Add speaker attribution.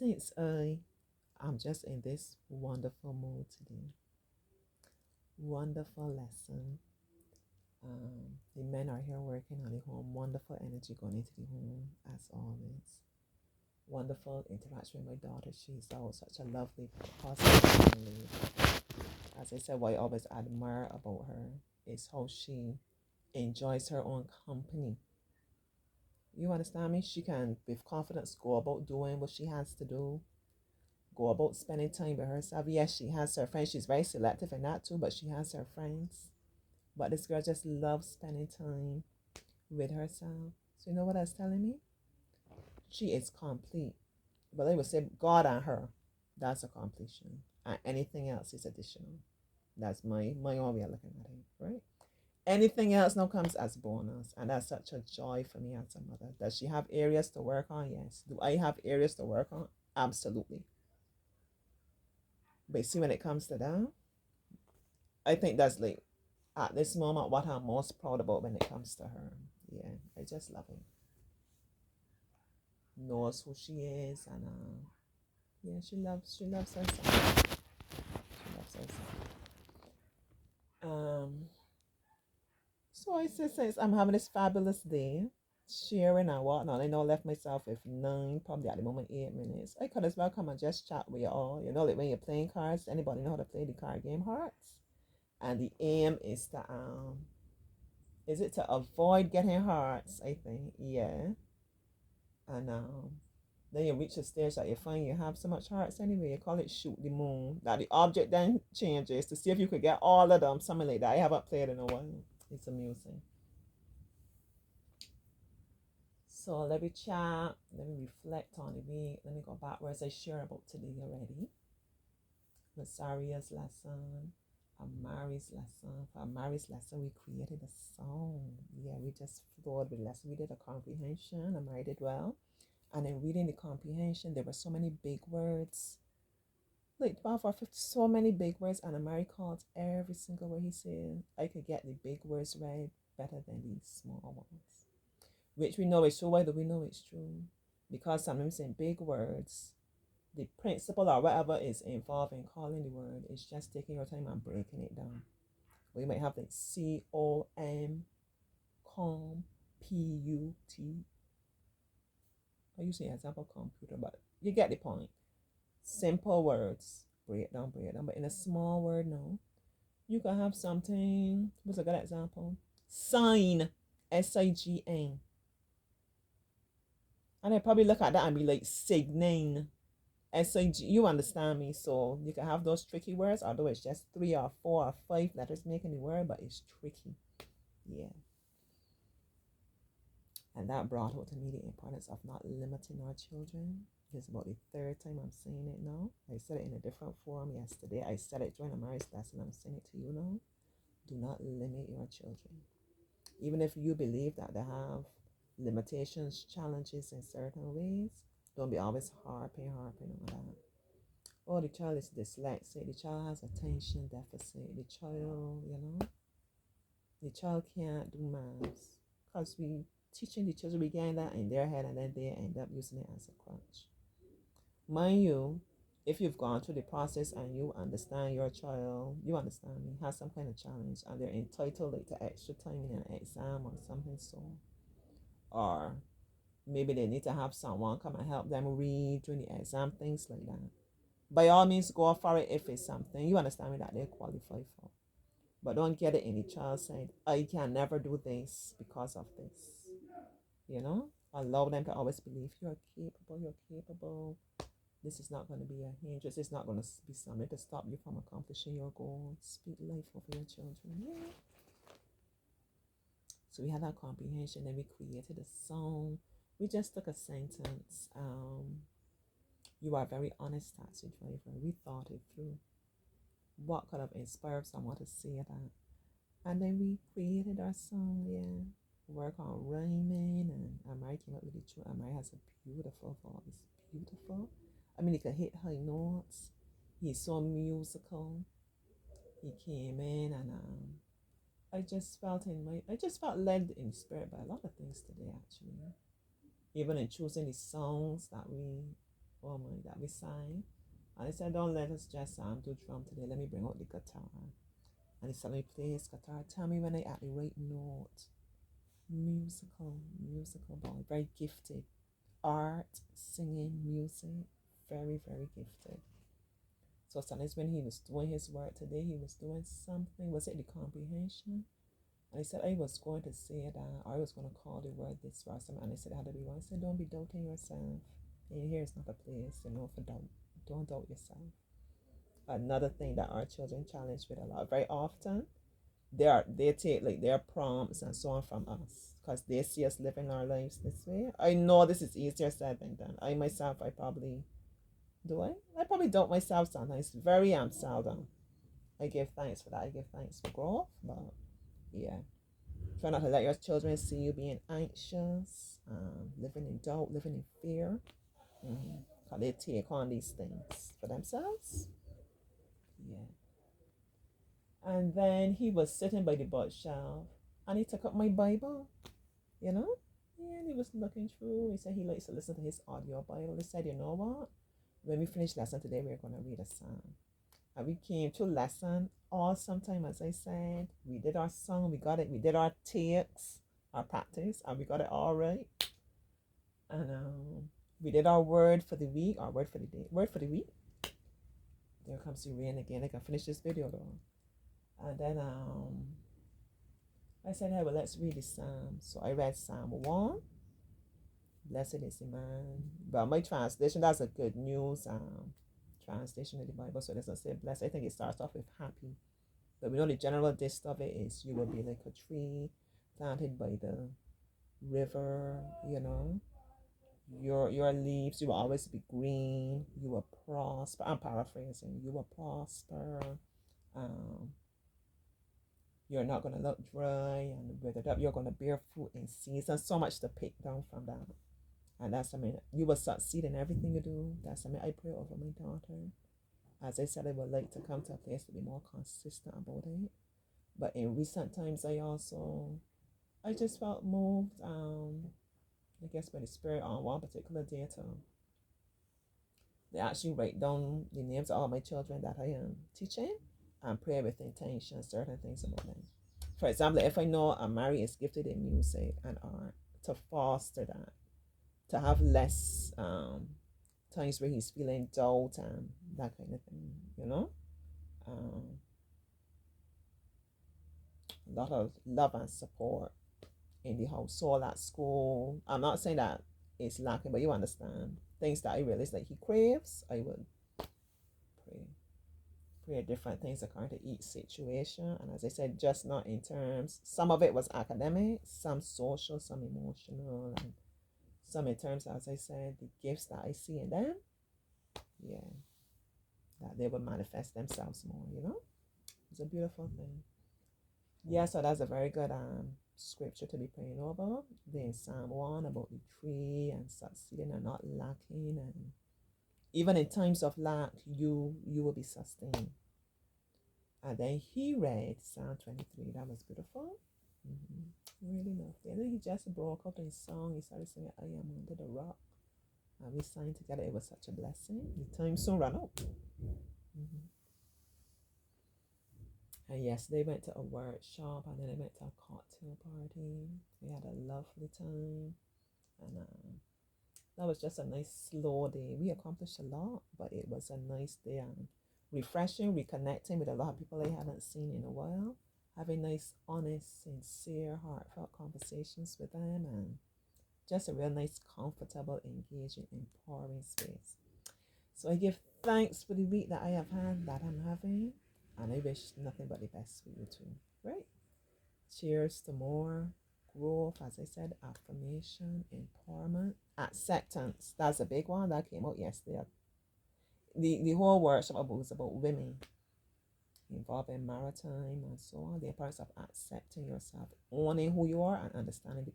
Speaker 1: Saints, I'm just in this wonderful mood today. Wonderful lesson. The men are here working on the home. Wonderful energy going into the home, as always. Wonderful interaction with my daughter. She's always such a lovely, positive young lady. As I said, what I always admire about her is how she enjoys her own company. You understand me? She can, with confidence, go about doing what she has to do, go about spending time with herself. Yes, she has her friends. She's very selective in that too, but she has her friends. But this girl just loves spending time with herself. So you know what that's telling me? She is complete. But I would say God and her, that's a completion. And anything else is additional. That's my own way of looking at it, right? Anything else now comes as bonus. And that's such a joy for me as a mother. Does she have areas to work on? Yes. Do I have areas to work on? Absolutely. But see, when it comes to that, I think that's like at this moment what I'm most proud about when it comes to her. Yeah, I just love it. Knows who she is, and yeah, she loves herself. She loves herself. Um, so I say since I'm having this fabulous day, sharing and whatnot, I know I left myself with 9, probably at the moment 8 minutes. I could as well come and just chat with you all. You know, like when you're playing cards, anybody know how to play the card game Hearts? And the aim is it to avoid getting hearts, I think, yeah. And then you reach a stage that you find you have so much hearts anyway, you call it shoot the moon. That the object then changes to see if you could get all of them, something like that. I haven't played in a while. It's amusing. So let me chat, let me reflect on the week, let me go backwards. I share about today already. Rosaria's lesson, Amari's lesson. For Amari's lesson, we created a song. Yeah, we just flowed with the lesson. We did a comprehension. Amari did well. And in reading the comprehension, there were so many big words. Like 12 or 50, so many big words. And Amari called every single word he said. I could get the big words right better than the small ones. Which we know is true. Why do we know it's true? Because sometimes in big words, the principle or whatever is involved in calling the word is just taking your time and breaking it down. We might have the COM, COM, PUT. I use an example computer, but you get the point. Simple words, break down. But in a small word, no. You can have something. What's a good example? Sign, SIGN. And I probably look at that and be like, signing. SIG, you understand me? So you can have those tricky words, although it's just 3 or 4 or 5 letters making the word, but it's tricky. Yeah. And that brought out to me the importance of not limiting our children. It's about the third time I'm saying it now. I said it in a different form yesterday. I said it during a marriage lesson. I'm saying it to you now. Do not limit your children. Even if you believe that they have limitations, challenges in certain ways, don't be always harping on that. Oh, the child is dyslexic. The child has attention deficit. The child, the child can't do maths. Because we teaching the children, we getting that in their head, and then they end up using it as a crutch. Mind you, if you've gone through the process and you understand your child, you understand me, has some kind of challenge, and they're entitled like to extra time in an exam or something, so, or maybe they need to have someone come and help them read during the exam, things like that. By all means, go for it if it's something you understand me that they qualify for. But don't get it in the child side. I can never do this because of this. Allow them to always believe you're capable. This is not going to be a hindrance. It's not going to be something to stop you from accomplishing your goals. Speak life over your children. Yeah. So we had that comprehension, then we created a song. We just took a sentence. You are a very honest taxi driver. We thought it through. What could have inspired someone to say that? And then we created our song, yeah. Work on rhyming, and Amari came up with it too. Amari has a beautiful voice. Beautiful. I mean, he could hit high notes. He's so musical. He came in, and I just felt led in spirit by a lot of things today, actually. Even in choosing the songs that we Oh my, that we sang. And he said, don't let us just do drum today. Let me bring out the guitar. And he said, let me play his guitar. Tell me when I at the right note. Musical boy. Very gifted. Art, singing, music. Very, very gifted. So sometimes when he was doing his work today, he was doing something. Was it the comprehension? And he said, I was going to say that. I was going to call the word this or something. And I said, how to be one? I said, don't be doubting yourself. And here is not a place, for doubt. Don't doubt yourself. Another thing that our children challenge with a lot, very often, they take like their prompts and so on from us because they see us living our lives this way. I know this is easier said than done. I myself, I probably do I probably doubt myself sometimes. Very seldom. I give thanks for that. I give thanks for growth, but yeah. Try not to let your children see you being anxious, living in doubt, living in fear. Because they take on these things for themselves. Yeah. And then he was sitting by the bookshelf and he took up my Bible, you know? Yeah, and he was looking through. He said he likes to listen to his audio Bible. He said, you know what? When we finish lesson today, we're going to read a psalm. And we came to lesson all sometime, as I said. We did our song, we got it. We did our takes, our practice, and we got it all right. And we did our word for the week, our word for the day, word for the week. There comes the rain again. I can finish this video though. And then I said, hey, well, let's read the psalm. So I read Psalm 1. Blessed is the man. But my translation, that's a good news translation of the Bible. So it doesn't say blessed. I think it starts off with happy. But we know the general gist of it is you will be like a tree planted by the river, you know. Your leaves, you will always be green. You will prosper. I'm paraphrasing. You will prosper. You're not going to look dry and withered up. You're going to bear fruit in season. So much to pick down from that. And that's something you will succeed in everything you do. That's something I pray over my daughter. As I said, I would like to come to a place to be more consistent about it. But in recent times, I just felt moved, I guess, by the Spirit on one particular day to they actually write down the names of all my children that I am teaching and pray with intention, certain things about them. For example, if I know Amari is gifted in music and art, to foster that, to have less times where he's feeling doubt and that kind of thing, you know? A lot of love and support in the household, at school. I'm not saying that it's lacking, but you understand. Things that I realize that he craves, I would pray different things according to each situation. And as I said, just not in terms, some of it was academic, some social, some emotional, and some in terms, as I said, the gifts that I see in them. Yeah. That they will manifest themselves more, you know? It's a beautiful thing. Yeah, so that's a very good scripture to be praying over. Then Psalm 1 about the tree and succeeding and not lacking, and even in times of lack, you will be sustained. And then he read Psalm 23. That was beautiful. Really lovely. And then he just broke out in song. He started singing, I am under the rock. And we sang together. It was such a blessing. The time soon ran out. And yes, they went to a workshop and then they went to a cocktail party. We had a lovely time. And that was just a nice slow day. We accomplished a lot, but it was a nice day and refreshing, reconnecting with a lot of people I hadn't seen in a while. Having nice, honest, sincere, heartfelt conversations with them, and just a real nice, comfortable, engaging, empowering space. So I give thanks for the week that I have had, that I'm having, and I wish nothing but the best for you too. Right? Cheers to more growth, as I said, affirmation, empowerment, acceptance. That's a big one that came out yesterday. The whole workshop was about women involving maritime and so on. The importance of accepting yourself, owning who you are, and understanding the